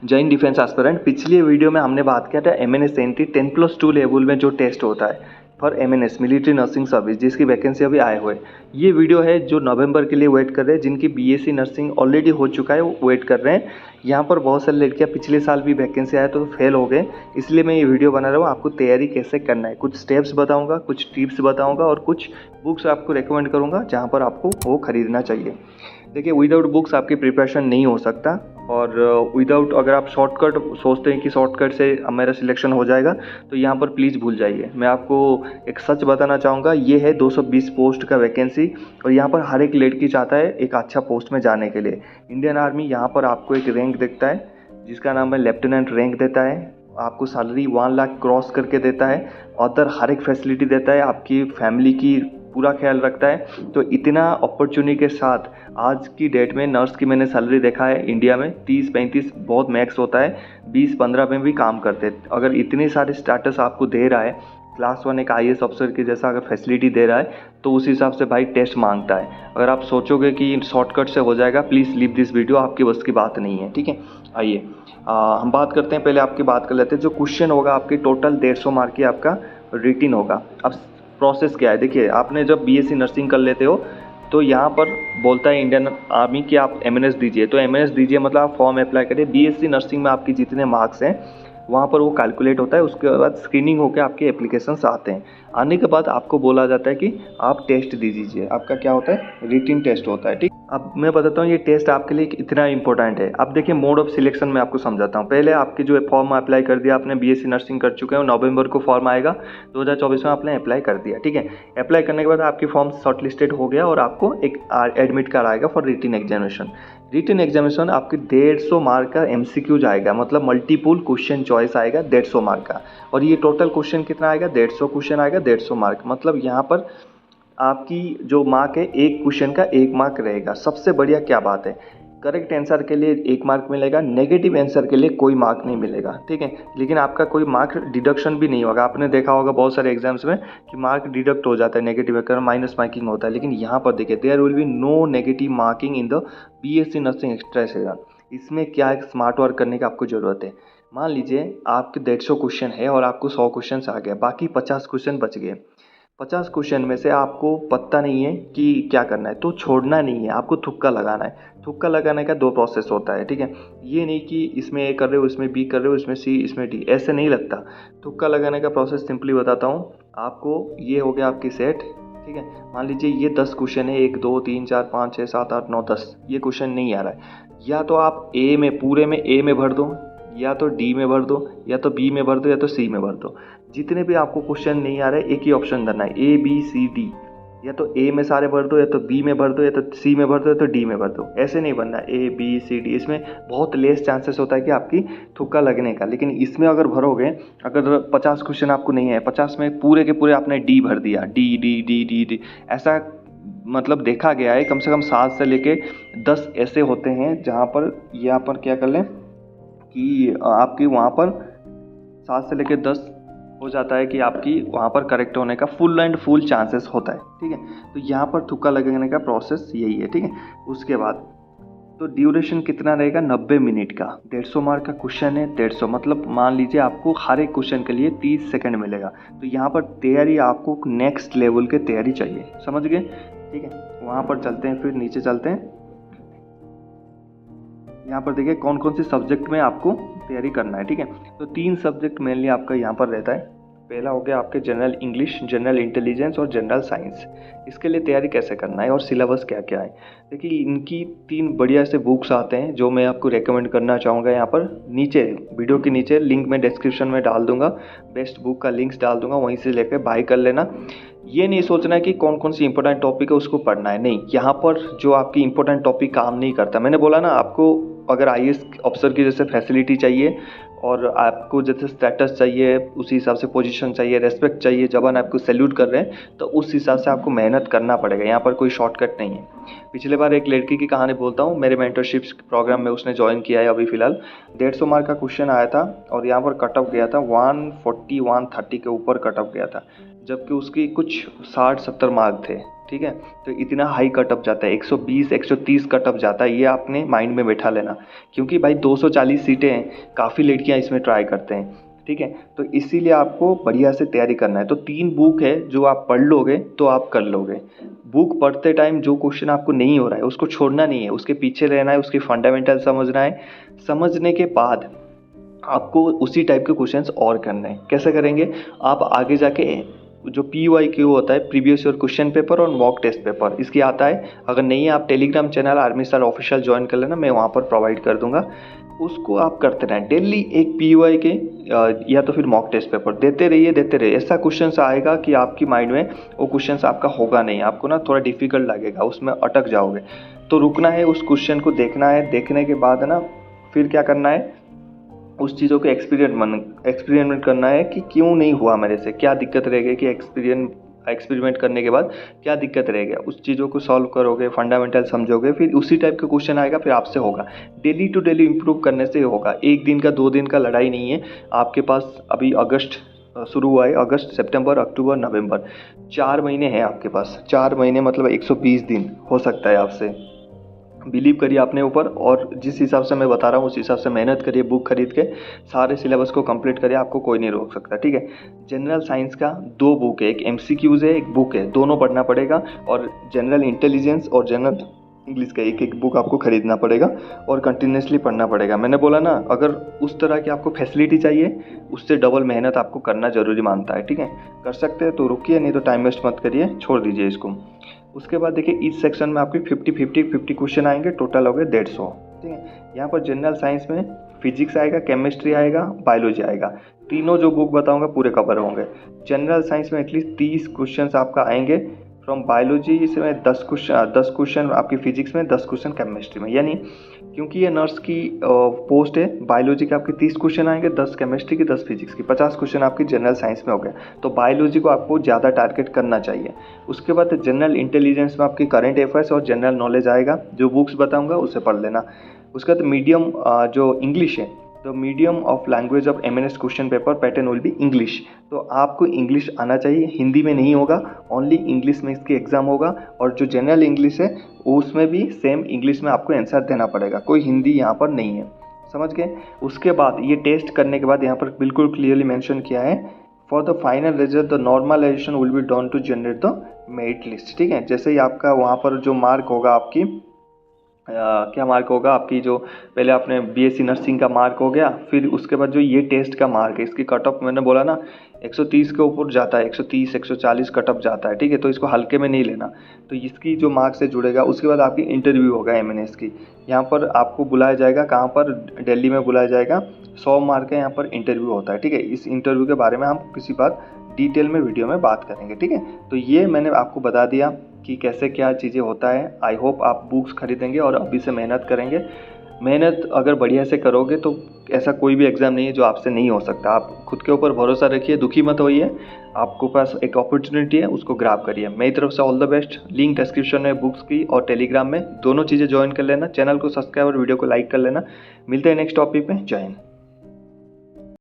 जय Hind defence aspirant. पिछले video में हमने बात किया था एमएनएस एनटी 10+2 लेवल में जो टेस्ट होता है for MNS military nursing service, जिसकी वैकेंसी अभी आए हुए। ये वीडियो है जो नवंबर के लिए वेट कर रहे हैं, जिनकी बीएससी नर्सिंग ऑलरेडी हो चुका है वो वेट कर रहे हैं। यहाँ पर बहुत सारे लड़कियाँ पिछले साल भी वैकेंसी आया तो फेल हो गए, इसलिए मैं ये वीडियो बना रहा हूँ। आपको तैयारी कैसे करना है, कुछ स्टेप्स बताऊँगा, कुछ टिप्स बताऊँगा और कुछ बुक्स आपको रिकमेंड करूँगा जहाँ पर आपको वो खरीदना चाहिए। देखिए, विदाउट बुक्स आपकी प्रिपरेशन नहीं हो सकता, और विदाउट अगर आप शॉर्टकट सोचते हैं कि शॉर्टकट से मेरा सिलेक्शन हो जाएगा तो यहाँ पर प्लीज़ भूल जाइए। मैं आपको एक सच बताना चाहूँगा, ये है 220 पोस्ट का वैकेंसी, और यहाँ पर हर एक लड़की चाहता है एक अच्छा पोस्ट में जाने के लिए। इंडियन आर्मी यहाँ पर आपको एक रैंक देता है जिसका नाम है लेफ्टिनेंट रैंक देता है। आपको सैलरी 1 लाख क्रॉस करके देता है, अदर हर एक फैसिलिटी देता है, आपकी फैमिली की पूरा ख्याल रखता है। तो इतना अपॉर्चुनिटी के साथ आज की डेट में नर्स की मैंने सैलरी देखा है इंडिया में 30-35 बहुत मैक्स होता है, 20-15 में भी काम करते हैं। अगर इतने सारे स्टेटस आपको दे रहा है, क्लास 1 एक आईएएस अफसर की जैसा अगर फैसिलिटी दे रहा है, तो उस हिसाब से भाई टेस्ट मांगता है। अगर आप सोचोगे कि शॉर्टकट से हो जाएगा, प्लीज़ लीव दिस वीडियो, आपकी बस की बात नहीं है। ठीक है, आइए हम बात करते हैं। पहले आपकी बात कर लेते हैं। जो क्वेश्चन होगा आपकी टोटल 150 मार्क की आपका रिटिन होगा। अब प्रोसेस क्या है, देखिए, आपने जब बीएससी नर्सिंग कर लेते हो तो यहाँ पर बोलता है इंडियन आर्मी कि आप एमएनएस दीजिए, तो एमएनएस दीजिए मतलब आप फॉर्म अप्लाई करिए। बीएससी नर्सिंग में आपके जितने मार्क्स हैं वहाँ पर वो कैलकुलेट होता है, उसके बाद स्क्रीनिंग होकर आपके एप्लीकेशंस आते हैं। आने के बाद आपको बोला जाता है कि आप टेस्ट दे दीजिए, आपका क्या होता है, रिटिन टेस्ट होता है। ठीक, अब मैं बताता हूँ ये टेस्ट आपके लिए इतना इंपॉर्टेंट है। अब देखिए, मोड ऑफ सिलेक्शन में आपको समझाता हूँ। पहले आपके जो फॉर्म अप्लाई कर दिया, आपने बीएससी नर्सिंग कर चुके हो, नवंबर को फॉर्म आएगा, 2024 में आपने अप्लाई कर दिया। ठीक है, अप्लाई करने के बाद आपकी फॉर्म शॉर्टलिस्टेड हो गया और आपको एक एडमिट कार्ड आएगा फॉर रिटिन एग्जामिनेशन। रिटिन एग्जामिनेशन आपकी 150 मार्क का एमसीक्यू जाएगा, मतलब मल्टीपल क्वेश्चन चॉइस आएगा 150 मार्क का। और ये टोटल क्वेश्चन कितना आएगा, 150 क्वेश्चन आएगा, 150 मार्क। मतलब यहाँ पर आपकी जो मार्क है, एक क्वेश्चन का 1 मार्क रहेगा। सबसे बढ़िया क्या बात है, करेक्ट आंसर के लिए 1 मार्क मिलेगा, नेगेटिव आंसर के लिए कोई मार्क नहीं मिलेगा। ठीक है, लेकिन आपका कोई मार्क डिडक्शन भी नहीं होगा। आपने देखा होगा बहुत सारे एग्जाम्स में कि मार्क डिडक्ट हो जाता है, नेगेटिव कर माइनस मार्किंग होता है, लेकिन यहाँ पर देखिए, there will be no negative marking in the BSc nursing extra session. इसमें क्या है, स्मार्ट वर्क करने की आपको ज़रूरत है। मान लीजिए आपके 150 क्वेश्चन है और आपको 100 क्वेश्चन आ गए, बाकी 50 क्वेश्चन बच गए। 50 क्वेश्चन में से आपको पता नहीं है कि क्या करना है, तो छोड़ना नहीं है, आपको तुक्का लगाना है। तुक्का लगाने का 2 प्रोसेस होता है। ठीक है, ये नहीं कि इसमें ए कर रहे हो, इसमें बी कर रहे हो, इसमें सी, इसमें डी, ऐसे नहीं लगता। तुक्का लगाने का प्रोसेस सिंपली बताता हूँ आपको। ये हो गया आपकी सेट। ठीक है, मान लीजिए ये 10 क्वेश्चन है, 1 2 3 4 5 6 7 8 9 10, ये क्वेश्चन नहीं आ रहा है। या तो आप ए में पूरे में ए में भर दो, या तो डी में भर दो, या तो बी में भर दो, या तो सी में भर दो। जितने भी आपको क्वेश्चन नहीं आ रहे, एक ही ऑप्शन करना है, ए बी सी डी। या तो ए में सारे भर दो, या तो बी में भर दो, या तो सी में भर दो, या तो डी में भर दो। ऐसे नहीं बनना ए बी सी डी, इसमें बहुत लेस चांसेस होता है कि आपकी तुक्का लगने का। लेकिन इसमें अगर भरोगे, अगर 50 क्वेश्चन आपको नहीं है, 50 में पूरे के पूरे आपने डी भर दिया, D D D D D, ऐसा मतलब देखा गया है कम से कम 7 से लेके 10 ऐसे होते हैं जहाँ पर यहाँ पर क्या कर लें कि आपकी वहाँ पर 7 से लेकर 10 हो जाता है कि आपकी वहाँ पर करेक्ट होने का फुल एंड फुल चांसेस होता है। ठीक है, तो यहाँ पर तुक्का लगाने का प्रोसेस यही है। ठीक है, उसके बाद तो ड्यूरेशन कितना रहेगा, 90 मिनट का। 150 मार्क का क्वेश्चन है, 150 मतलब मान लीजिए आपको हर एक क्वेश्चन के लिए 30 सेकंड मिलेगा। तो यहाँ पर तैयारी आपको नेक्स्ट लेवल की तैयारी चाहिए, समझ गए। ठीक है, वहाँ पर चलते हैं, फिर नीचे चलते हैं। यहाँ पर देखिए कौन कौन से सब्जेक्ट में आपको तैयारी करना है। ठीक है, तो 3 सब्जेक्ट मेनली आपका यहाँ पर रहता है। पहला हो गया आपके जनरल इंग्लिश, जनरल इंटेलिजेंस और जनरल साइंस। इसके लिए तैयारी कैसे करना है और सिलेबस क्या क्या है, देखिए इनकी 3 बढ़िया से बुक्स आते हैं जो मैं आपको रेकमेंड करना चाहूँगा। यहाँ पर नीचे वीडियो के नीचे लिंक मैं डिस्क्रिप्शन में डाल दूंगा, बेस्ट बुक का लिंक्स डाल दूंगा, वहीं से लेकर बाय कर लेना। ये नहीं सोचना है कि कौन कौन सी इंपॉर्टेंट टॉपिक है उसको पढ़ना है, नहीं। यहाँ पर जो आपकी इंपॉर्टेंट टॉपिक काम नहीं करता, मैंने बोला ना, आपको अगर आईएएस अफसर की जैसे फैसिलिटी चाहिए और आपको जैसे स्टेटस चाहिए, उसी हिसाब से पोजीशन चाहिए, रेस्पेक्ट चाहिए, जवान आपको सैल्यूट कर रहे हैं, तो उस हिसाब से आपको मेहनत करना पड़ेगा। यहाँ पर कोई शॉर्टकट नहीं है। पिछले बार एक लड़की की कहानी बोलता हूँ, मेरे मेंटरशिप प्रोग्राम में उसने ज्वाइन किया है अभी फ़िलहाल। 150 मार्क का क्वेश्चन आया था और यहाँ पर कट ऑफ गया था 140 130 के ऊपर कट ऑफ गया था, जबकि उसकी कुछ 60-70 मार्क थे। ठीक है। तो इतना हाई कटअप जाता है, 120 130 कटअप जाता है, ये आपने माइंड में बैठा लेना, क्योंकि भाई 240 सीटें हैं, काफ़ी लड़कियां इसमें ट्राई करते हैं, ठीक है। तो इसीलिए आपको बढ़िया से तैयारी करना है। तो 3 बुक है जो आप पढ़ लोगे तो आप कर लोगे। बुक पढ़ते टाइम जो क्वेश्चन आपको नहीं हो रहा है उसको छोड़ना नहीं है, उसके पीछे रहना है, उसकी फंडामेंटल समझना है। समझने के बाद आपको उसी टाइप के क्वेश्चंस और करने हैं। कैसे करेंगे, आप आगे जाके जो PYQ होता है, प्रीवियस ईयर क्वेश्चन पेपर और मॉक टेस्ट पेपर, इसकी आता है। अगर नहीं है आप Telegram channel army star official join कर लेना, मैं वहाँ पर प्रोवाइड कर दूंगा। उसको आप करते रहें डेली, एक PY के या तो फिर मॉक टेस्ट पेपर देते रहिए। ऐसा क्वेश्चन आएगा कि आपकी माइंड में वो क्वेश्चन आपका होगा नहीं, आपको ना थोड़ा डिफिकल्ट लगेगा, उसमें अटक जाओगे। तो रुकना है, उस क्वेश्चन को देखना है, देखने के बाद ना फिर क्या करना है, उस चीज़ों को एक्सपेरिमेंट करना है कि क्यों नहीं हुआ मेरे से, क्या दिक्कत रह गई, कि एक्सपेरिमेंट करने के बाद क्या दिक्कत रह गया, उस चीज़ों को सॉल्व करोगे, फंडामेंटल समझोगे, फिर उसी टाइप का क्वेश्चन आएगा, फिर आपसे होगा। डेली टू डेली इंप्रूव करने से होगा। एक दिन का 2 दिन का लड़ाई नहीं है आपके पास। अभी अगस्त शुरू हुआ है, अगस्त सितंबर अक्टूबर नवंबर, 4 महीने हैं आपके पास। 4 महीने मतलब 120 दिन हो सकता है आपसे। बिलीव करिए अपने ऊपर, और जिस हिसाब से मैं बता रहा हूँ उस हिसाब से मेहनत करिए, बुक खरीद के सारे सिलेबस को कंप्लीट करिए, आपको कोई नहीं रोक सकता, ठीक है। जनरल साइंस का 2 बुक है, एक MCQs है, एक बुक है, दोनों पढ़ना पड़ेगा। और जनरल इंटेलिजेंस और जनरल इंग्लिश का एक बुक आपको खरीदना पड़ेगा और कंटिन्यूसली पढ़ना पड़ेगा। मैंने बोला ना, अगर उस तरह की आपको फैसिलिटी चाहिए, उससे डबल मेहनत आपको करना जरूरी मानता है, ठीक है। कर सकते हैं तो रुकिए, नहीं तो टाइम वेस्ट मत करिए, छोड़ दीजिए इसको। उसके बाद देखिए इस सेक्शन में आपके 50 क्वेश्चन आएंगे, टोटल हो गए 150, ठीक है। यहाँ पर जनरल साइंस में फिजिक्स आएगा, केमिस्ट्री आएगा, बायोलॉजी आएगा, तीनों जो बुक बताऊंगा पूरे कवर होंगे। जनरल साइंस में एटलीस्ट 30 क्वेश्चन आपका आएंगे फ्रॉम बायोलॉजी, इसमें 10 क्वेश्चन आपकी फिजिक्स में, 10 क्वेश्चन केमिस्ट्री में। यानी क्योंकि ये नर्स की पोस्ट है, बायोलॉजी के आपके 30 क्वेश्चन आएंगे, 10 केमिस्ट्री की, 10 फिजिक्स की, 50 क्वेश्चन आपकी जनरल साइंस में हो गए। तो बायोलॉजी को आपको ज़्यादा टारगेट करना चाहिए। उसके बाद जनरल इंटेलिजेंस में आपकी करंट अफेयर्स और जनरल नॉलेज आएगा, जो बुक्स बताऊँगा उसे पढ़ लेना। उसके बाद मीडियम जो इंग्लिश है, तो medium of language of MNS question paper pattern will be English. तो आपको इंग्लिश आना चाहिए, हिंदी में नहीं होगा, ओनली इंग्लिश में इसकी एग्जाम होगा। और जो जनरल इंग्लिश है उसमें भी सेम इंग्लिश में आपको आंसर देना पड़ेगा, कोई हिंदी यहाँ पर नहीं है, समझ गए। उसके बाद ये टेस्ट करने के बाद यहाँ पर बिल्कुल क्लियरली मेंशन किया है, for the final result the normalisation will be done to generate the merit list, ठीक है। जैसे ही आपका वहाँ पर जो मार्क होगा, आपकी क्या मार्क होगा, आपकी जो पहले आपने BSc नर्सिंग का मार्क हो गया, फिर उसके बाद जो ये टेस्ट का मार्क है, इसकी कट ऑफ मैंने बोला ना 130 के ऊपर जाता है, 130 140 कट ऑफ जाता है, ठीक है। तो इसको हल्के में नहीं लेना। तो इसकी जो मार्क से जुड़ेगा, उसके बाद आपकी इंटरव्यू होगा MNS की। यहाँ पर आपको बुलाया जाएगा, कहाँ पर, दिल्ली में बुलाया जाएगा। 100 मार्क का यहाँ पर इंटरव्यू होता है, ठीक है। इस इंटरव्यू के बारे में हम किसी बार डिटेल में वीडियो में बात करेंगे, ठीक है। तो ये मैंने आपको बता दिया कि कैसे क्या चीज़ें होता है। आई होप आप बुक्स खरीदेंगे और अभी से मेहनत करेंगे। मेहनत अगर बढ़िया से करोगे तो ऐसा कोई भी एग्ज़ाम नहीं है जो आपसे नहीं हो सकता। आप खुद के ऊपर भरोसा रखिए, दुखी मत होइए, आपको पास एक अपॉर्चुनिटी है, उसको ग्रैब करिए। मेरी तरफ से all the best. Link description में बुक्स की और टेलीग्राम में, दोनों चीज़ें ज्वाइन कर लेना। चैनल को सब्सक्राइब और वीडियो को लाइक कर लेना। मिलते हैं नेक्स्ट टॉपिक में। जय हिंद।